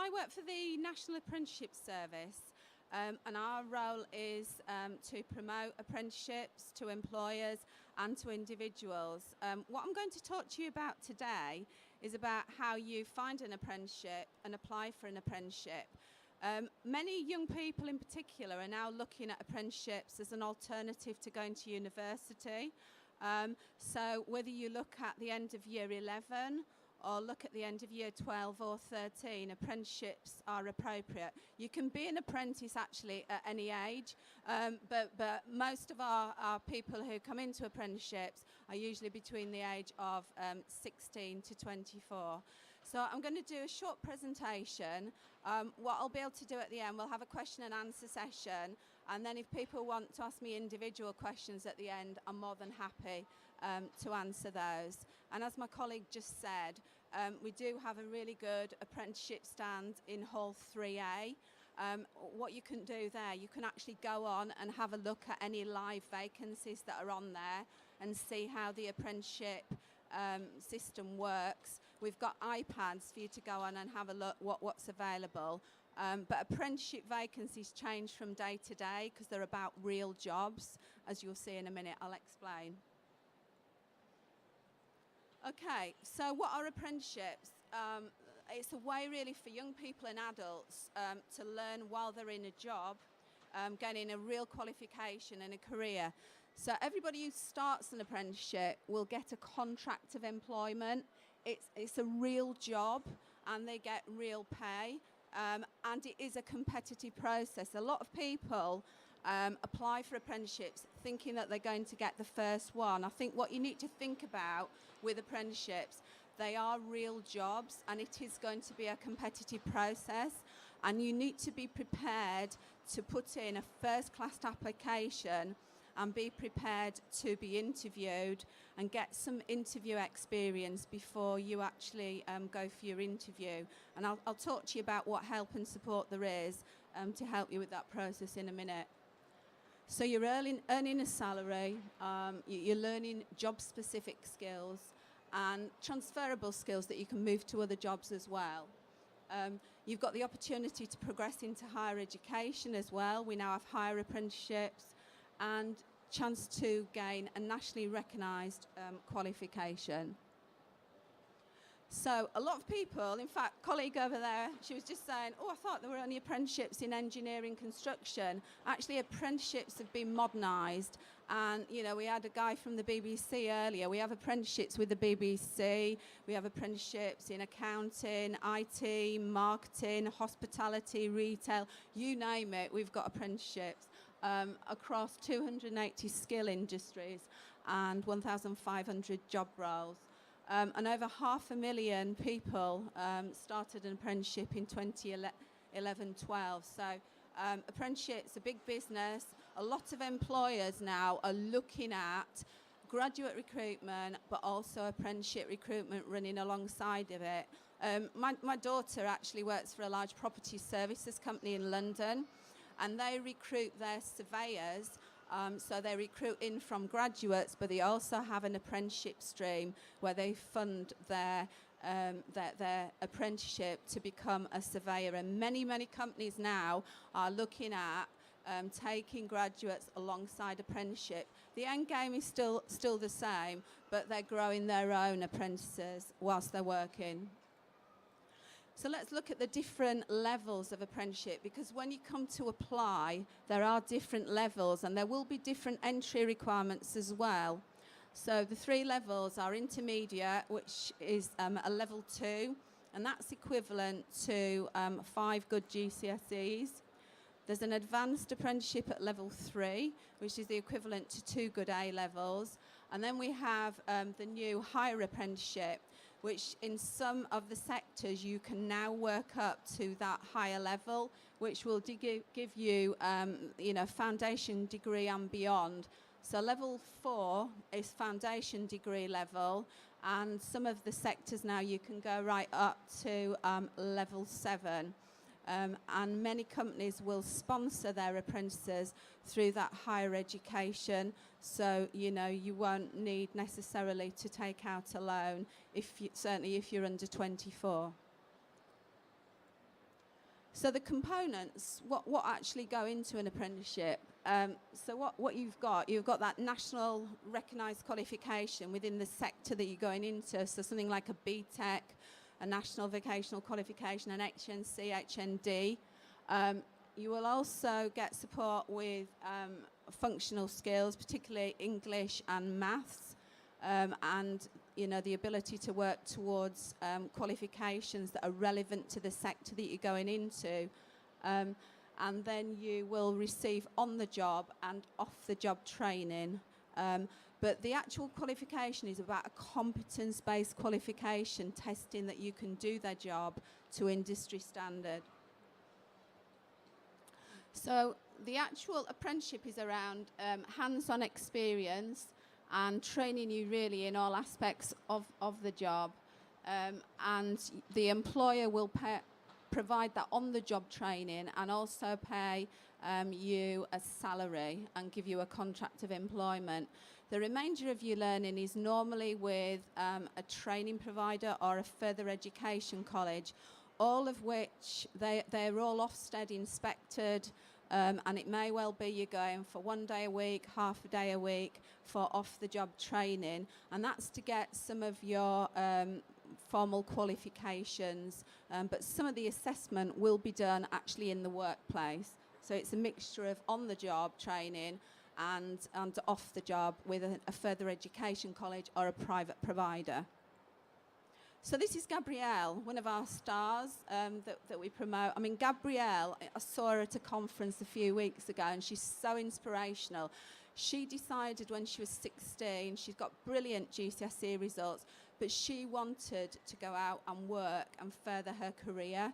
I work for the National Apprenticeship Service, and our role is to promote apprenticeships to employers and to individuals. What I'm going to talk to you about today is about how you find an apprenticeship and apply for an apprenticeship. Many young people in particular are now looking at apprenticeships as an alternative to going to university. So whether you look at the end of year 11 or look at the end of year 12 or 13, apprenticeships are appropriate. You can be an apprentice actually at any age, but most of our people who come into apprenticeships are usually between the age of 16 to 24. So I'm going to do a short presentation. What I'll be able to do at the end, we'll have a question and answer session, and then if people want to ask me individual questions at the end, I'm more than happy to answer those. And as my colleague just said, we do have a really good apprenticeship stand in Hall 3A. What you can do there, you can actually go on and have a look at any live vacancies that are on there and see how the apprenticeship system works. We've got iPads for you to go on and have a look what's available. But apprenticeship vacancies change from day to day because they're about real jobs, as you'll see in a minute. I'll explain. Okay, so what are apprenticeships? It's a way really for young people and adults to learn while they're in a job, gaining a real qualification and a career. So everybody who starts an apprenticeship will get a contract of employment. It's a real job and they get real pay, and it is a competitive process. A lot of people apply for apprenticeships thinking that they're going to get the first one. I think what you need to think about with apprenticeships, they are real jobs and it is going to be a competitive process, and you need to be prepared to put in a first-class application and be prepared to be interviewed and get some interview experience before you actually go for your interview. And I'll talk to you about what help and support there is to help you with that process in a minute. So you're earning a salary, you're learning job-specific skills and transferable skills that you can move to other jobs as well. You've got the opportunity to progress into higher education as well. We now have higher apprenticeships and chance to gain a nationally recognised qualification. So a lot of people, in fact, colleague over there, she was just saying, oh, I thought there were only apprenticeships in engineering construction. Actually, apprenticeships have been modernised. And, you know, we had a guy from the BBC earlier. We have apprenticeships with the BBC. We have apprenticeships in accounting, IT, marketing, hospitality, retail, you name it. We've got apprenticeships across 280 skill industries and 1,500 job roles. And over 500,000 people started an apprenticeship in 2011-12. So apprenticeship's a big business. A lot of employers now are looking at graduate recruitment, but also apprenticeship recruitment running alongside of it. My daughter actually works for a large property services company in London, and they recruit their surveyors. So they recruit in from graduates, but they also have an apprenticeship stream where they fund their apprenticeship to become a surveyor. And many companies now are looking at taking graduates alongside apprenticeship. The end game is still the same, but they're growing their own apprentices whilst they're working. So let's look at the different levels of apprenticeship, because when you come to apply, there are different levels and there will be different entry requirements as well. So the three levels are intermediate, which is a level 2, and that's equivalent to 5 good GCSEs. There's an advanced apprenticeship at level 3, which is the equivalent to 2 good A levels. And then we have the new higher apprenticeship, which in some of the sectors you can now work up to that higher level, which will give you, foundation degree and beyond. So level 4 is foundation degree level, and some of the sectors now you can go right up to level 7. And many companies will sponsor their apprentices through that higher education, so you won't need necessarily to take out a loan, certainly if you're under 24. So the components, what actually go into an apprenticeship. So what you've got that national recognised qualification within the sector that you're going into. So something like a BTEC, a national vocational qualification, an HNC, HND. You will also get support with functional skills, particularly English and maths, and the ability to work towards qualifications that are relevant to the sector that you're going into. And then you will receive on-the-job and off-the-job training. But the actual qualification is about a competence-based qualification, testing that you can do their job to industry standard. So the actual apprenticeship is around hands-on experience and training you really in all aspects of the job. And the employer will provide that on-the-job training and also pay you a salary and give you a contract of employment. The remainder of your learning is normally with a training provider or a further education college, all of which they're all Ofsted inspected, and it may well be you're going for 1 day a week, half a day a week for off-the-job training, and that's to get some of your formal qualifications, but some of the assessment will be done actually in the workplace. So it's a mixture of on-the-job training and off-the-job with a further education college or a private provider. So this is Gabrielle, one of our stars that we promote. I mean, Gabrielle, I saw her at a conference a few weeks ago, and she's so inspirational. She decided when she was 16, she's got brilliant GCSE results, but she wanted to go out and work and further her career.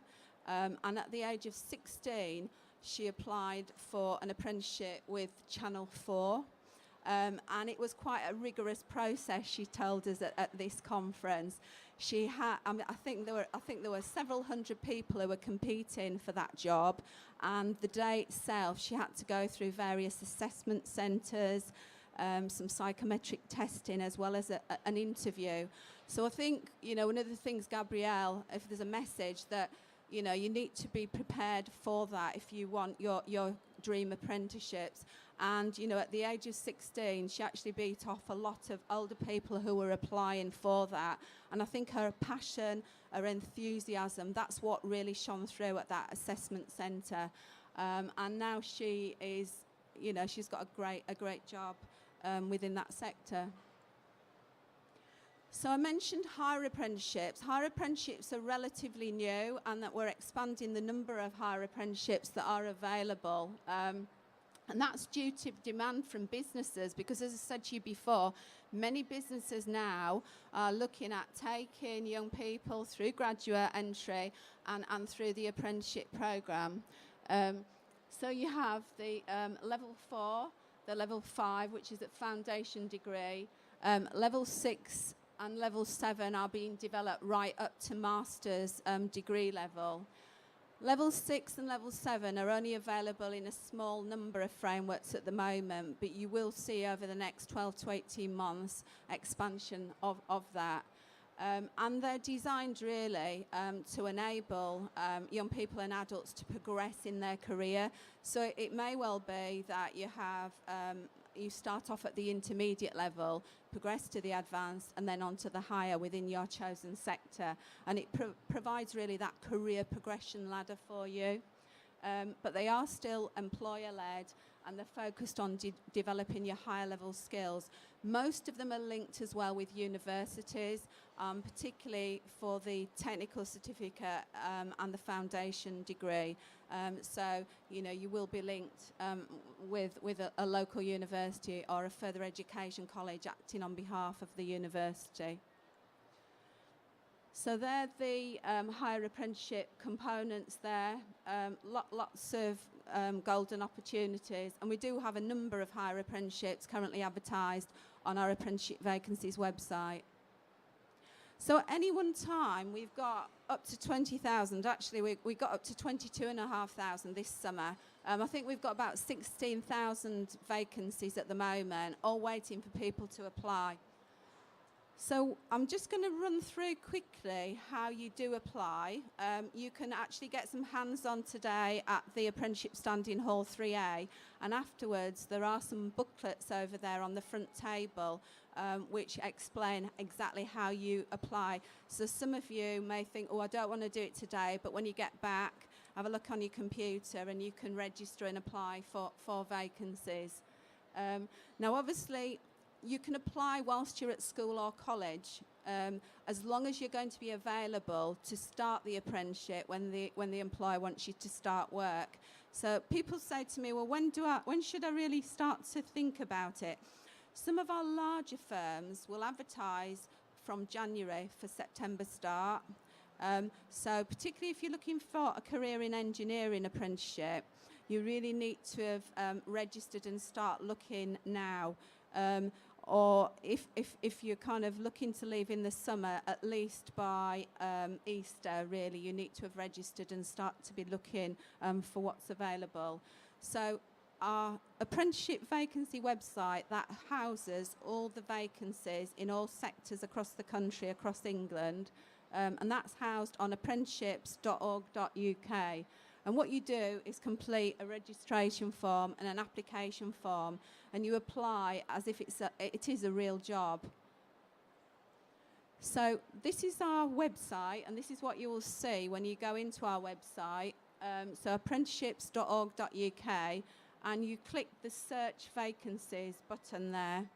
And at the age of 16, she applied for an apprenticeship with Channel 4. And it was quite a rigorous process, she told us at this conference. She had, I think there were several hundred people who were competing for that job, and the day itself, she had to go through various assessment centres, some psychometric testing, as well as an interview. So I think, one of the things, Gabrielle, if there's a message that, you need to be prepared for that if you want your dream apprenticeships. And, at the age of 16, she actually beat off a lot of older people who were applying for that. And I think her passion, her enthusiasm, that's what really shone through at that assessment centre. And now she is, she's got a great job within that sector. So I mentioned higher apprenticeships. Higher apprenticeships are relatively new, and that we're expanding the number of higher apprenticeships that are available. And that's due to demand from businesses, because as I said to you before, many businesses now are looking at taking young people through graduate entry and through the apprenticeship programme. So you have the level 4, the level 5, which is at foundation degree, level 6 and level 7 are being developed right up to master's degree level. Level 6 and level 7 are only available in a small number of frameworks at the moment, but you will see over the next 12 to 18 months expansion of that. And they're designed really to enable young people and adults to progress in their career. So it may well be that you have you start off at the intermediate level, progress to the advanced, and then on to the higher within your chosen sector. And it provides really that career progression ladder for you. But they are still employer-led, and they're focused on developing your higher level skills. Most of them are linked as well with universities, particularly for the technical certificate and the foundation degree. So, you will be linked with a local university or a further education college acting on behalf of the university. So they're the higher apprenticeship components there, lots of golden opportunities, and we do have a number of higher apprenticeships currently advertised on our apprenticeship vacancies website. So at any one time, we've got up to 20,000. Actually, we got up to 22,500 this summer. I think we've got about 16,000 vacancies at the moment, all waiting for people to apply. So I'm just going to run through quickly how you do apply. You can actually get some hands-on today at the Apprenticeship stand in Hall 3A, and afterwards there are some booklets over there on the front table which explain exactly how you apply. So some of you may think, oh, I don't want to do it today, but when you get back, have a look on your computer and you can register and apply for vacancies. Now obviously, you can apply whilst you're at school or college, as long as you're going to be available to start the apprenticeship when the employer wants you to start work. So people say to me, well, when should I really start to think about it? Some of our larger firms will advertise from January for September start. So particularly if you're looking for a career in engineering apprenticeship, you really need to have registered and start looking now. Or if you're kind of looking to leave in the summer, at least by Easter, really, you need to have registered and start to be looking for what's available. So our apprenticeship vacancy website, that houses all the vacancies in all sectors across the country, across England, and that's housed on apprenticeships.org.uk. And what you do is complete a registration form and an application form, and you apply as if it is a real job. So this is our website, and this is what you will see when you go into our website. So apprenticeships.org.uk, and you click the search vacancies button there.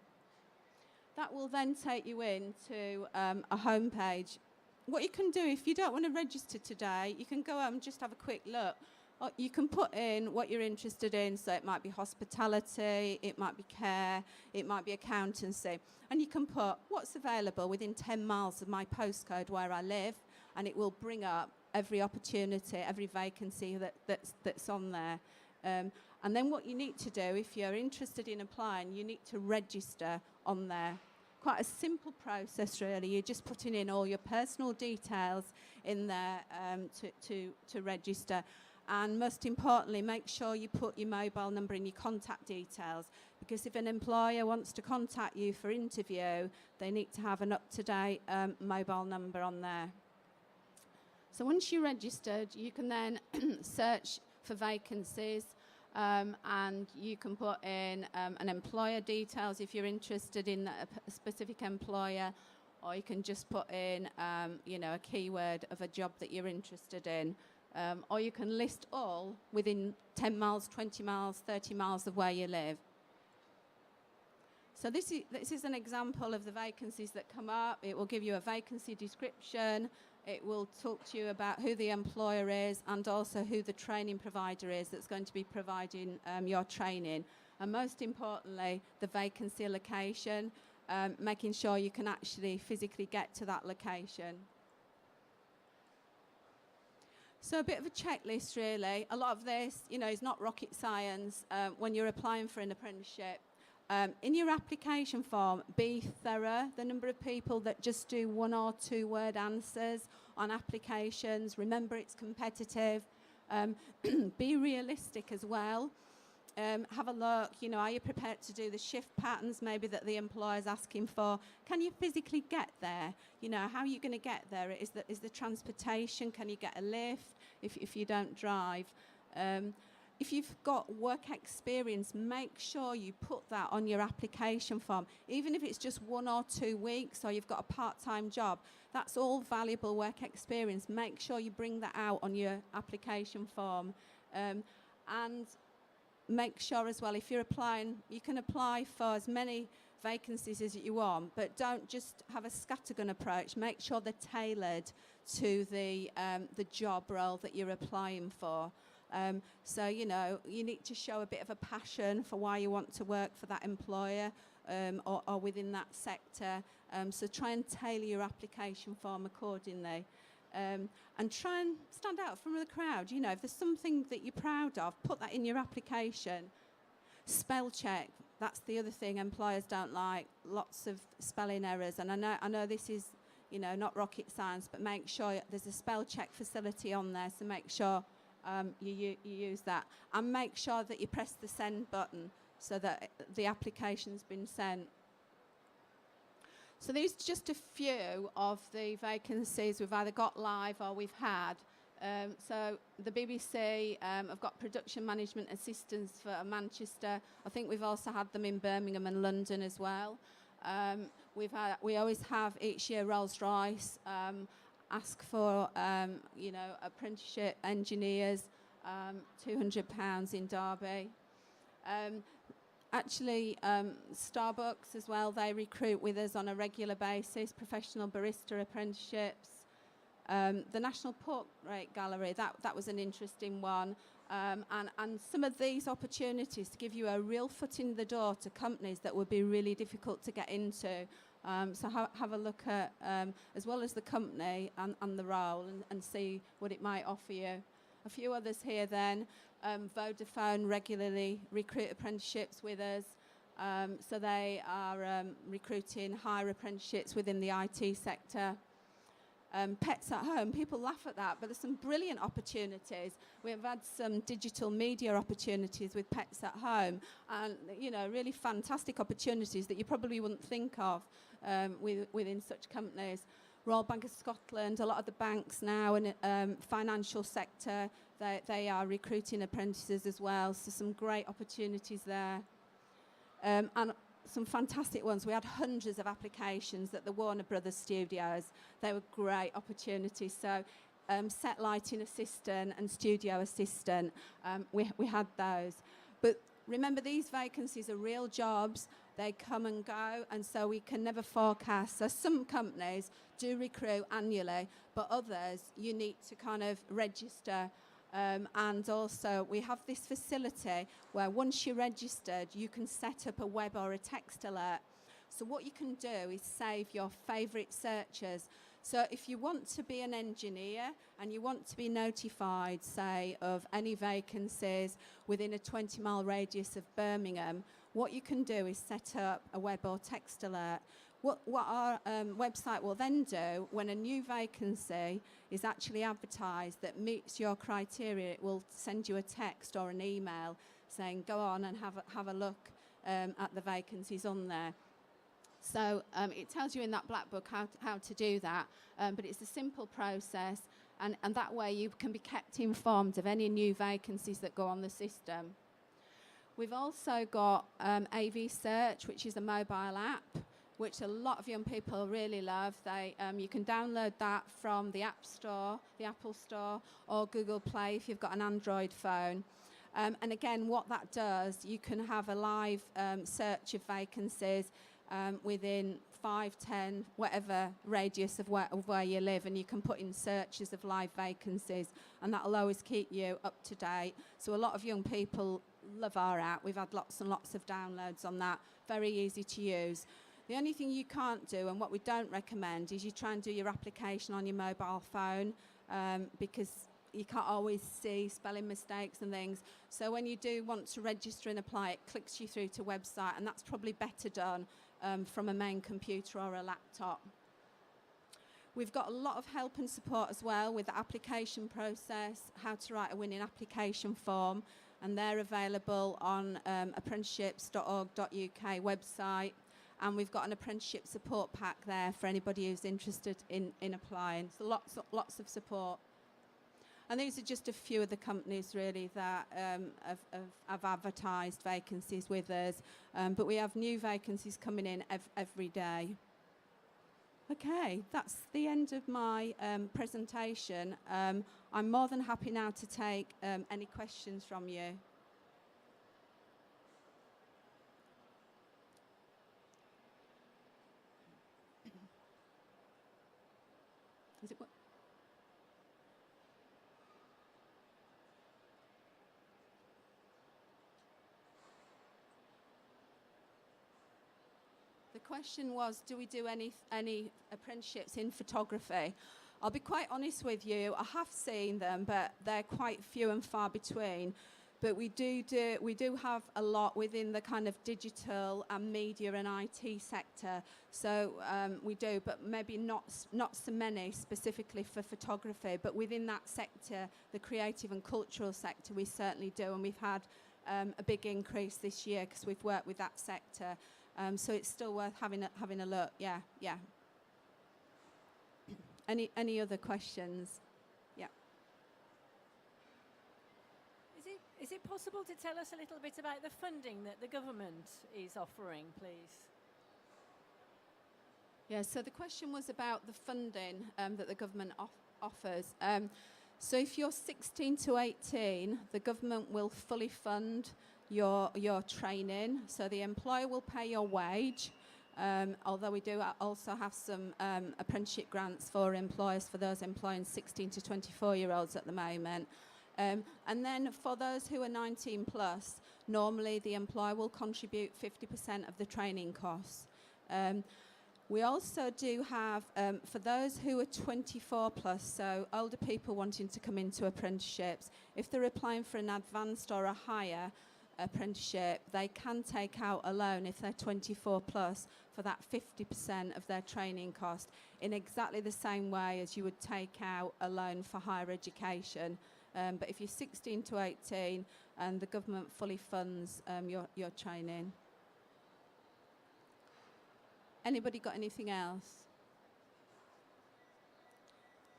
That will then take you into a home page. What you can do, if you don't want to register today, you can go home and just have a quick look. You can put in what you're interested in, so it might be hospitality, it might be care, it might be accountancy. And you can put what's available within 10 miles of my postcode where I live, and it will bring up every opportunity, every vacancy that's on there. And then what you need to do, if you're interested in applying, you need to register on there. Quite a simple process, really. You're just putting in all your personal details in there to register. And most importantly, make sure you put your mobile number and your contact details, because if an employer wants to contact you for interview, they need to have an up-to-date mobile number on there. So once you're registered, you can then search for vacancies. And you can put in an employer details if you're interested in a specific employer, or you can just put in, a keyword of a job that you're interested in, or you can list all within 10 miles, 20 miles, 30 miles of where you live. So this is an example of the vacancies that come up. It will give you a vacancy description. It will talk to you about who the employer is and also who the training provider is that's going to be providing your training. And most importantly, the vacancy location, making sure you can actually physically get to that location. So a bit of a checklist, really. A lot of this, is not rocket science when you're applying for an apprenticeship. In your application form, be thorough. The number of people that just do 1 or 2 word answers on applications, remember it's competitive. Be realistic as well. Have a look, are you prepared to do the shift patterns maybe that the employer's asking for? Can you physically get there? How are you going to get there? Is the transportation? Can you get a lift if you don't drive? If you've got work experience, make sure you put that on your application form. Even if it's just 1 or 2 weeks, or you've got a part-time job, that's all valuable work experience. Make sure you bring that out on your application form. And make sure as well, if you're applying, you can apply for as many vacancies as you want, but don't just have a scattergun approach. Make sure they're tailored to the job role that you're applying for. So, you need to show a bit of a passion for why you want to work for that employer or within that sector. So try and tailor your application form accordingly. And try and stand out from the crowd. If there's something that you're proud of, put that in your application. Spell check, that's the other thing employers don't like. Lots of spelling errors. And I know this is, not rocket science, but make sure there's a spell check facility on there. So make sure you use that, and make sure that you press the send button so that the application's been sent. So these are just a few of the vacancies we've either got live or we've had. So the BBC have got production management assistants for Manchester. I think we've also had them in Birmingham and London as well. We always have each year Rolls-Royce ask for apprenticeship engineers, £200 in Derby. Starbucks as well, they recruit with us on a regular basis, professional barista apprenticeships. The National Portrait Gallery, that was an interesting one. And some of these opportunities to give you a real foot in the door to companies that would be really difficult to get into. So have a look at, as well as the company and the role, and see what it might offer you. A few others here then. Vodafone regularly recruit apprenticeships with us. So they are recruiting higher apprenticeships within the IT sector. Pets at home, people laugh at that, but there's some brilliant opportunities. We've had some digital media opportunities with Pets at Home, and really fantastic opportunities that you probably wouldn't think of within such companies. Royal Bank of Scotland, a lot of the banks now in financial sector, they are recruiting apprentices as well, so some great opportunities there. And some fantastic ones. We had hundreds of applications at the Warner Brothers studios. They were great opportunities. So set lighting assistant and studio assistant, we had those. But remember, these vacancies are real jobs. They come and go, and so we can never forecast. So some companies do recruit annually, but others you need to kind of register. And also we have this facility where once you're registered, you can set up a web or a text alert. So what you can do is save your favourite searches. So if you want to be an engineer and you want to be notified, say, of any vacancies within a 20-mile radius of Birmingham, what you can do is set up a web or text alert. What our website will then do, when a new vacancy is actually advertised that meets your criteria, it will send you a text or an email saying, go on and have a look at the vacancies on there. So it tells you in that black book how to do that, but it's a simple process, and that way you can be kept informed of any new vacancies that go on the system. We've also got AV Search, which is a mobile app, which a lot of young people really love. You can download that from the App Store, the Apple Store, or Google Play if you've got an Android phone. And again, what that does, you can have a live search of vacancies within 5, 10, whatever radius of where you live, and you can put in searches of live vacancies, and that'll always keep you up to date. So a lot of young people love our app. We've had lots and lots of downloads on that. Very easy to use. The only thing you can't do, and what we don't recommend, is you try and do your application on your mobile phone, because you can't always see spelling mistakes and things. So when you do want to register and apply, it clicks you through to a website, and that's probably better done from a main computer or a laptop. We've got a lot of help and support as well with the application process, how to write a winning application form, and they're available on apprenticeships.org.uk website. And we've got an apprenticeship support pack there for anybody who's interested in applying. So lots of support. And these are just a few of the companies really that have advertised vacancies with us. But we have new vacancies coming in every day. Okay, that's the end of my presentation. I'm more than happy now to take any questions from you. Is it what? The question was, do we do any apprenticeships in photography? I'll be quite honest with you, I have seen them, but they're quite few and far between. But we do have a lot within the kind of digital and media and IT sector. So we do, but maybe not so many specifically for photography. But within that sector, the creative and cultural sector, we certainly do. And we've had a big increase this year because we've worked with that sector. So it's still worth having a look. Yeah. Any other questions? Yeah. Is it possible to tell us a little bit about the funding that the government is offering, please? Yeah, so the question was about the funding that the government offers. So if you're 16 to 18, the government will fully fund your training. So the employer will pay your wage, although we do also have some apprenticeship grants for employers, for those employing 16 to 24-year-olds at the moment. And then for those who are 19 plus, normally the employer will contribute 50% of the training costs. We also do have, for those who are 24 plus, so older people wanting to come into apprenticeships, if they're applying for an advanced or a higher apprenticeship, they can take out a loan if they're 24 plus for that 50% of their training cost in exactly the same way as you would take out a loan for higher education. But if you're 16 to 18, the government fully funds your training. Anybody got anything else?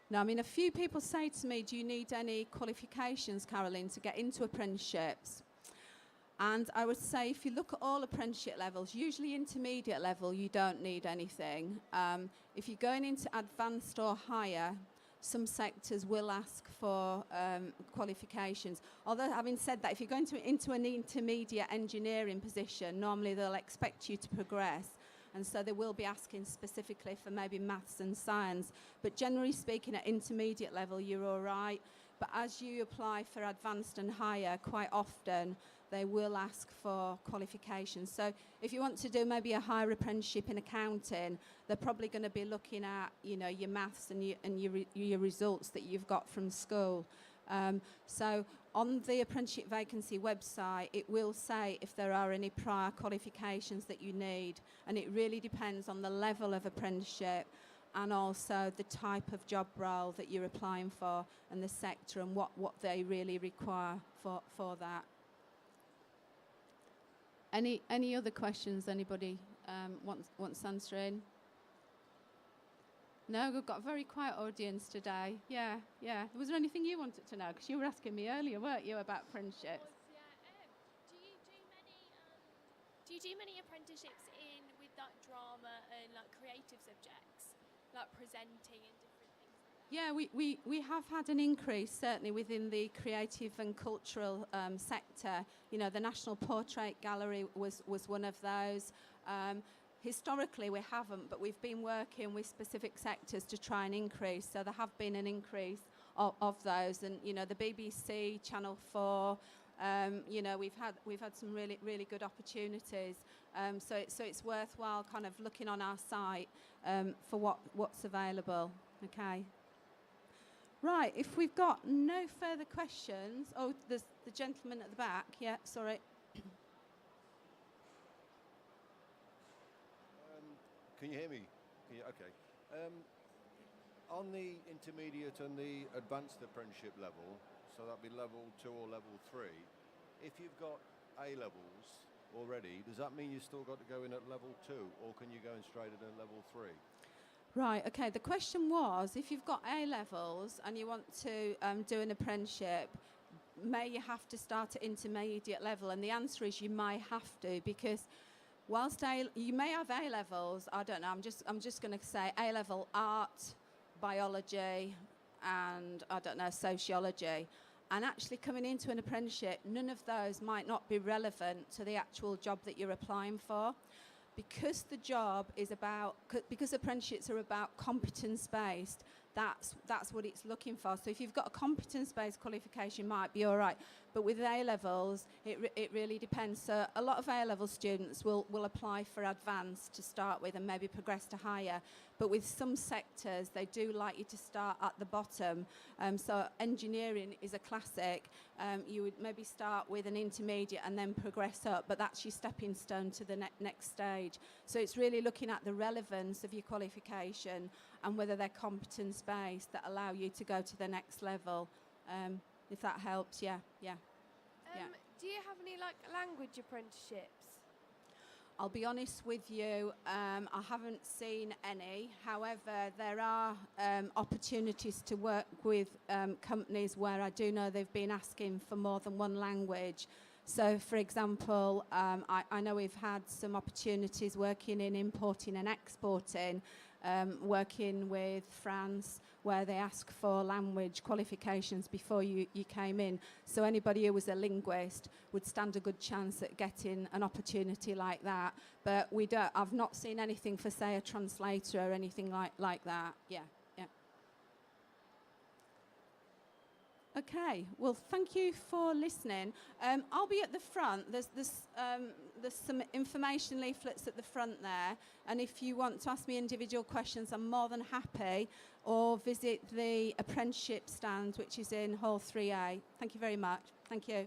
No, I mean, a few people say to me, do you need any qualifications, Carolyn, to get into apprenticeships? And I would say if you look at all apprenticeship levels, usually intermediate level, you don't need anything. If you're going into advanced or higher, some sectors will ask for qualifications. Although, having said that, if you're going into an intermediate engineering position, normally they'll expect you to progress. And so they will be asking specifically for maybe maths and science. But generally speaking, at intermediate level, you're all right. But as you apply for advanced and higher, quite often, they will ask for qualifications. So if you want to do maybe a higher apprenticeship in accounting, they're probably going to be looking at, you know, your maths and your results that you've got from school. So on the apprenticeship vacancy website, it will say if there are any prior qualifications that you need, and it really depends on the level of apprenticeship and also the type of job role that you're applying for and the sector and what they really require for that. Any other questions anybody wants answering? No, we've got a very quiet audience today. Yeah. Was there anything you wanted to know? Because you were asking me earlier, weren't you, about apprenticeships? Do you do many apprenticeships with like drama and like creative subjects, like presenting and different things like that? Yeah, we have had an increase, certainly within the creative and cultural sector. You know, the National Portrait Gallery was one of those. Historically, we haven't, but we've been working with specific sectors to try and increase. So there have been an increase of those, and you know, the BBC, Channel 4. You know, we've had some really good opportunities. So it's worthwhile kind of looking on our site for what's available. Okay. Right. If we've got no further questions, oh, there's the gentleman at the back. Yeah. Sorry. Can you hear me? Okay. On the intermediate and the advanced apprenticeship level, so that'd be level 2 or level 3, if you've got A levels already, does that mean you've still got to go in at level 2, or can you go in straight at level 3? Right, okay. The question was, if you've got A levels and you want to do an apprenticeship, may you have to start at intermediate level? And the answer is you might have to, because whilst you may have A levels, I don't know, I'm just going to say A level art, biology, and I don't know, sociology. And actually coming into an apprenticeship, none of those might not be relevant to the actual job that you're applying for. Because the job is because apprenticeships are about competence-based, that's what it's looking for. So if you've got a competence-based qualification, might be all right. But with A-levels, it really depends. So a lot of A-level students will apply for advanced to start with and maybe progress to higher. But with some sectors, they do like you to start at the bottom. So engineering is a classic. You would maybe start with an intermediate and then progress up, but that's your stepping stone to the next stage. So it's really looking at the relevance of your qualification and whether they're competence-based that allow you to go to the next level. If that helps, yeah. Do you have any like language apprenticeships? I'll be honest with you, I haven't seen any. However, there are opportunities to work with companies where I do know they've been asking for more than one language. So, for example, I know we've had some opportunities working in importing and exporting, working with France, where they ask for language qualifications before you came in. So anybody who was a linguist would stand a good chance at getting an opportunity like that. But I've not seen anything for, say, a translator or anything like that. Yeah. Okay, well, thank you for listening. I'll be at the front. There's some information leaflets at the front there, and if you want to ask me individual questions, I'm more than happy, or visit the apprenticeship stand, which is in Hall 3A. Thank you very much. Thank you.